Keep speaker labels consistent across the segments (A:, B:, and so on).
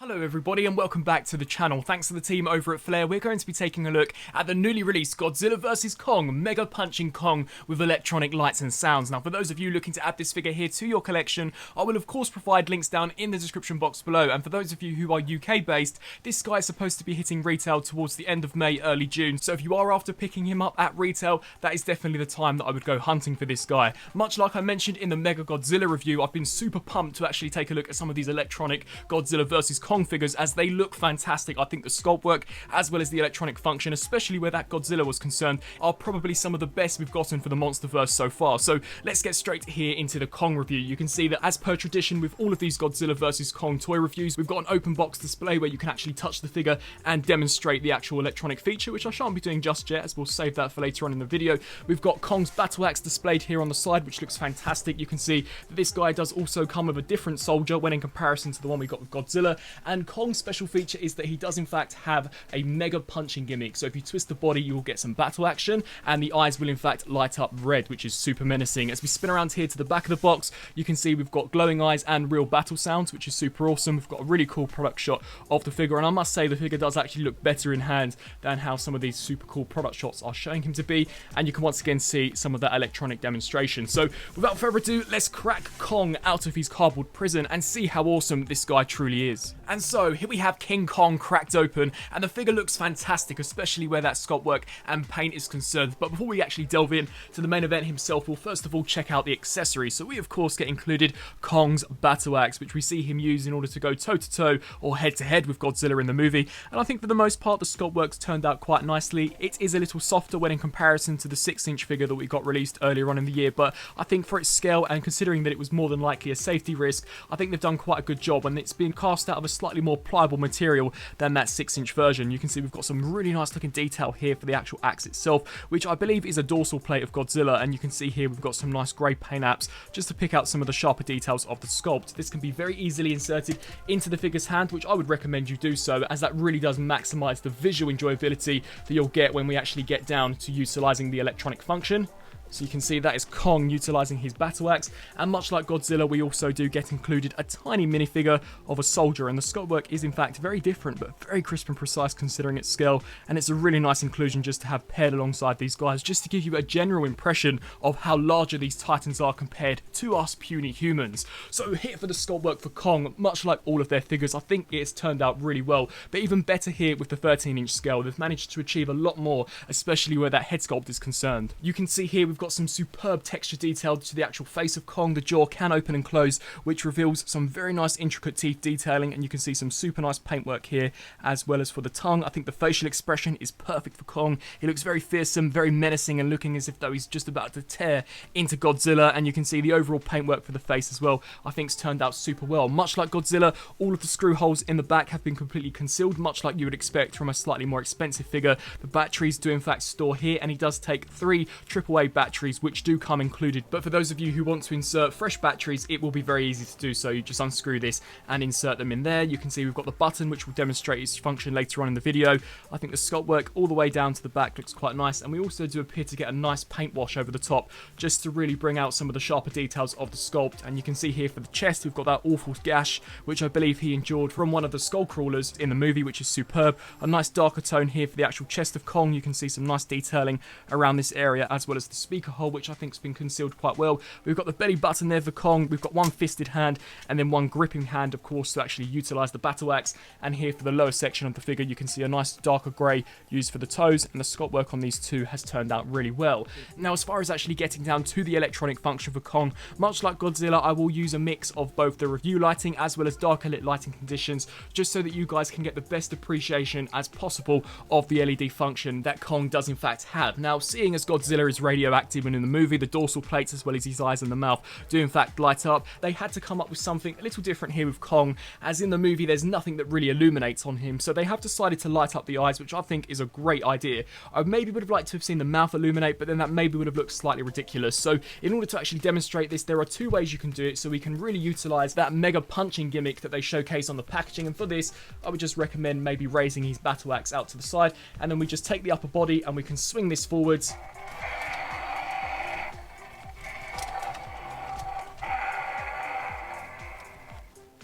A: Hello everybody and welcome back to the channel. Thanks to the team over at Flare, we're going to be taking a look at the newly released Godzilla vs Kong, Mega Punching Kong with electronic lights and sounds. Now for those of you looking to add this figure here to your collection, I will of course provide links down in the description box below, and for those of you who are UK based, this guy is supposed to be hitting retail towards the end of May, early June, so if you are after picking him up at retail, that is definitely the time that I would go hunting for this guy. Much like I mentioned in the Mega Godzilla review, I've been super pumped to actually take a look at some of these electronic Godzilla vs Kong figures as they look fantastic. I think the sculpt work as well as the electronic function, especially where that Godzilla was concerned, are probably some of the best we've gotten for the Monsterverse so far. So let's get straight here into the Kong review. You can see that as per tradition with all of these Godzilla vs Kong toy reviews, we've got an open box display where you can actually touch the figure and demonstrate the actual electronic feature, which I shan't be doing just yet as we'll save that for later on in the video. We've got Kong's battle axe displayed here on the side, which looks fantastic. You can see that this guy does also come with a different soldier when in comparison to the one we got with Godzilla, and Kong's special feature is that he does in fact have a mega punching gimmick. So if you twist the body, you will get some battle action, and the eyes will in fact light up red, which is super menacing. As we spin around here to the back of the box, you can see we've got glowing eyes and real battle sounds, which is super awesome. We've got a really cool product shot of the figure, and I must say the figure does actually look better in hand than how some of these super cool product shots are showing him to be, and you can once again see some of that electronic demonstration. So without further ado, let's crack Kong out of his cardboard prison and see how awesome this guy truly is. And so here we have King Kong cracked open, and the figure looks fantastic, especially where that sculpt work and paint is concerned. But before we actually delve in to the main event himself, we'll first of all check out the accessories. So we of course get included Kong's battle axe, which we see him use in order to go toe to toe or head to head with Godzilla in the movie, and I think for the most part the sculpt work's turned out quite nicely. It is a little softer when in comparison to the 6-inch figure that we got released earlier on in the year, but I think for its scale and considering that it was more than likely a safety risk, I think they've done quite a good job, and it's been cast out of a slightly more pliable material than that 6-inch version. You can see we've got some really nice looking detail here for the actual axe itself, which I believe is a dorsal plate of Godzilla, and you can see here we've got some nice grey paint apps just to pick out some of the sharper details of the sculpt. This can be very easily inserted into the figure's hand, which I would recommend you do so, as that really does maximise the visual enjoyability that you'll get when we actually get down to utilising the electronic function. So you can see that is Kong utilising his battle axe, and much like Godzilla, we also do get included a tiny minifigure of a soldier, and the sculpt work is in fact very different but very crisp and precise considering its scale, and it's a really nice inclusion just to have paired alongside these guys, just to give you a general impression of how larger these titans are compared to us puny humans. So here for the sculpt work for Kong, much like all of their figures, I think it's turned out really well, but even better here with the 13-inch scale. They've managed to achieve a lot more, especially where that head sculpt is concerned. You can see here we've got some superb texture detail to the actual face of Kong. The jaw can open and close, which reveals some very nice intricate teeth detailing, and you can see some super nice paintwork here as well as for the tongue. I think the facial expression is perfect for Kong. He looks very fearsome, very menacing, and looking as if though he's just about to tear into Godzilla, and you can see the overall paintwork for the face as well I think's turned out super well. Much like Godzilla, all of the screw holes in the back have been completely concealed, much like you would expect from a slightly more expensive figure. The batteries do in fact store here, and he does take 3 AAA batteries, which do come included, but for those of you who want to insert fresh batteries, it will be very easy to do so. You just unscrew this and insert them in there. You can see we've got the button, which will demonstrate its function later on in the video. I think the sculpt work all the way down to the back looks quite nice, and we also do appear to get a nice paint wash over the top just to really bring out some of the sharper details of the sculpt. And you can see here for the chest we've got that awful gash, which I believe he endured from one of the skull crawlers in the movie, which is superb. A nice darker tone here for the actual chest of Kong. You can see some nice detailing around this area as well as the speaker hole, which I think's been concealed quite well. We've got the belly button there for Kong. We've got one fisted hand and then one gripping hand, of course, to actually utilise the battle axe. And here for the lower section of the figure, you can see a nice darker grey used for the toes, and the sculpt work on these two has turned out really well. Now, as far as actually getting down to the electronic function for Kong, much like Godzilla, I will use a mix of both the review lighting as well as darker lit lighting conditions, just so that you guys can get the best appreciation as possible of the LED function that Kong does in fact have. Now, seeing as Godzilla is radioactive, and in the movie the dorsal plates as well as his eyes and the mouth do in fact light up, they had to come up with something a little different here with Kong, as in the movie there's nothing that really illuminates on him, so they have decided to light up the eyes, which I think is a great idea. I maybe would have liked to have seen the mouth illuminate, but then that maybe would have looked slightly ridiculous. So in order to actually demonstrate this, there are 2 ways you can do it, so we can really utilise that mega punching gimmick that they showcase on the packaging, and for this I would just recommend maybe raising his battle axe out to the side, and then we just take the upper body and we can swing this forwards.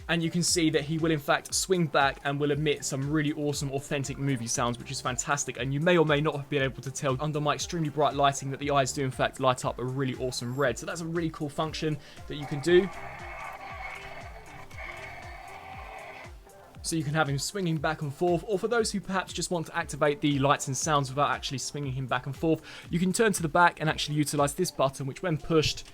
A: and you can see that he will in fact swing back and will emit some really awesome authentic movie sounds, which is fantastic. And you may or may not have been able to tell under my extremely bright lighting that the eyes do in fact light up a really awesome red. So that's a really cool function that you can do. So you can have him swinging back and forth, or for those who perhaps just want to activate the lights and sounds without actually swinging him back and forth, you can turn to the back and actually utilize this button, which when pushed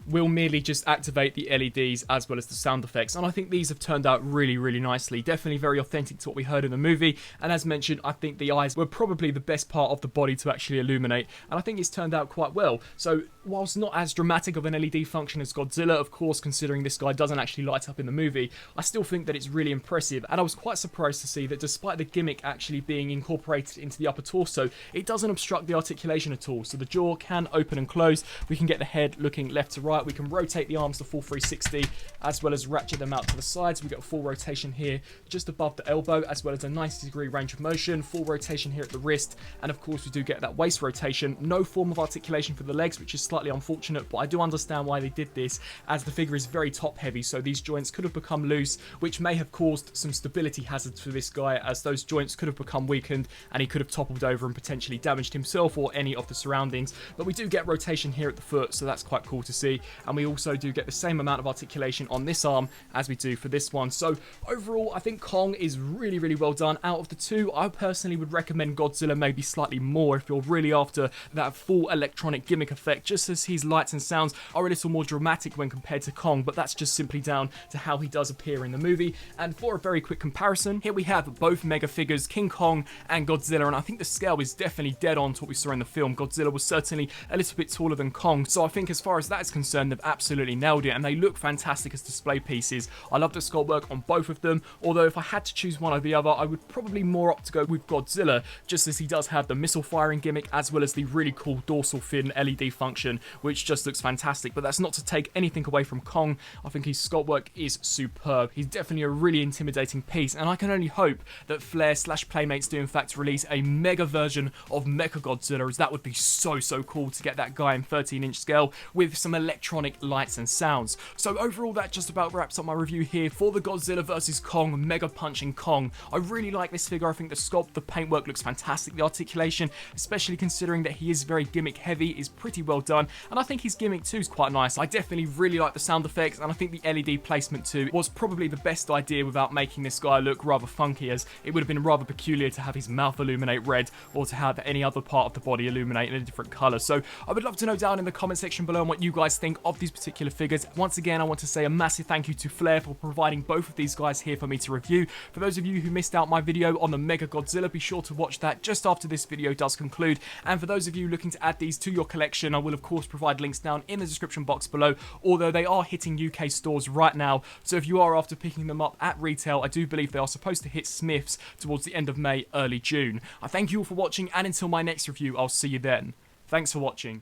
A: will merely just activate the LEDs as well as the sound effects. And I think these have turned out really, really nicely. Definitely very authentic to what we heard in the movie. And as mentioned, I think the eyes were probably the best part of the body to actually illuminate. And I think it's turned out quite well. So whilst not as dramatic of an LED function as Godzilla, of course, considering this guy doesn't actually light up in the movie, I still think that it's really impressive. And I was quite surprised to see that despite the gimmick actually being incorporated into the upper torso, it doesn't obstruct the articulation at all. So the jaw can open and close. We can get the head looking left to right. We can rotate the arms to full 360 as well as ratchet them out to the sides. We get a full rotation here just above the elbow, as well as a 90-degree range of motion, full rotation here at the wrist, and of course we do get that waist rotation. No form of articulation for the legs, which is slightly unfortunate, but I do understand why they did this, as the figure is very top heavy, so these joints could have become loose, which may have caused some stability hazards for this guy, as those joints could have become weakened and he could have toppled over and potentially damaged himself or any of the surroundings. But we do get rotation here at the foot, so that's quite cool to see, and we also do get the same amount of articulation on this arm as we do for this one. So overall, I think Kong is really, really well done. Out of the two, I personally would recommend Godzilla maybe slightly more if you're really after that full electronic gimmick effect, just as his lights and sounds are a little more dramatic when compared to Kong, but that's just simply down to how he does appear in the movie. And for a very quick comparison, here we have both mega figures, King Kong and Godzilla, and I think the scale is definitely dead on to what we saw in the film. Godzilla was certainly a little bit taller than Kong, so I think as far as that is concerned, they've absolutely nailed it, and they look fantastic as display pieces. I love the sculpt work on both of them, although if I had to choose one or the other, I would probably more opt to go with Godzilla, just as he does have the missile firing gimmick as well as the really cool dorsal fin LED function, which just looks fantastic. But that's not to take anything away from Kong. I think his sculpt work is superb. He's definitely a really intimidating piece, and I can only hope that Flair/Playmates do in fact release a mega version of Mechagodzilla, as that would be so cool to get that guy in 13-inch scale with some electronic lights and sounds. So overall, that just about wraps up my review here for the Godzilla vs Kong Mega Punching Kong. I really like this figure. I think the sculpt, the paintwork looks fantastic. The articulation, especially considering that he is very gimmick heavy, is pretty well done, and I think his gimmick too is quite nice. I definitely really like the sound effects, and I think the LED placement too was probably the best idea without making this guy look rather funky, as it would have been rather peculiar to have his mouth illuminate red or to have any other part of the body illuminate in a different colour. So I would love to know down in the comment section below on what you guys think of these particular figures. Once again, I want to say a massive thank you to Flair for providing both of these guys here for me to review. For those of you who missed out my video on the Mega Godzilla, be sure to watch that just after this video does conclude. And for those of you looking to add these to your collection, I will of course provide links down in the description box below, although they are hitting UK stores right now. So if you are after picking them up at retail, I do believe they are supposed to hit Smiths towards the end of May, early June. I thank you all for watching, and until my next review, I'll see you then. Thanks for watching.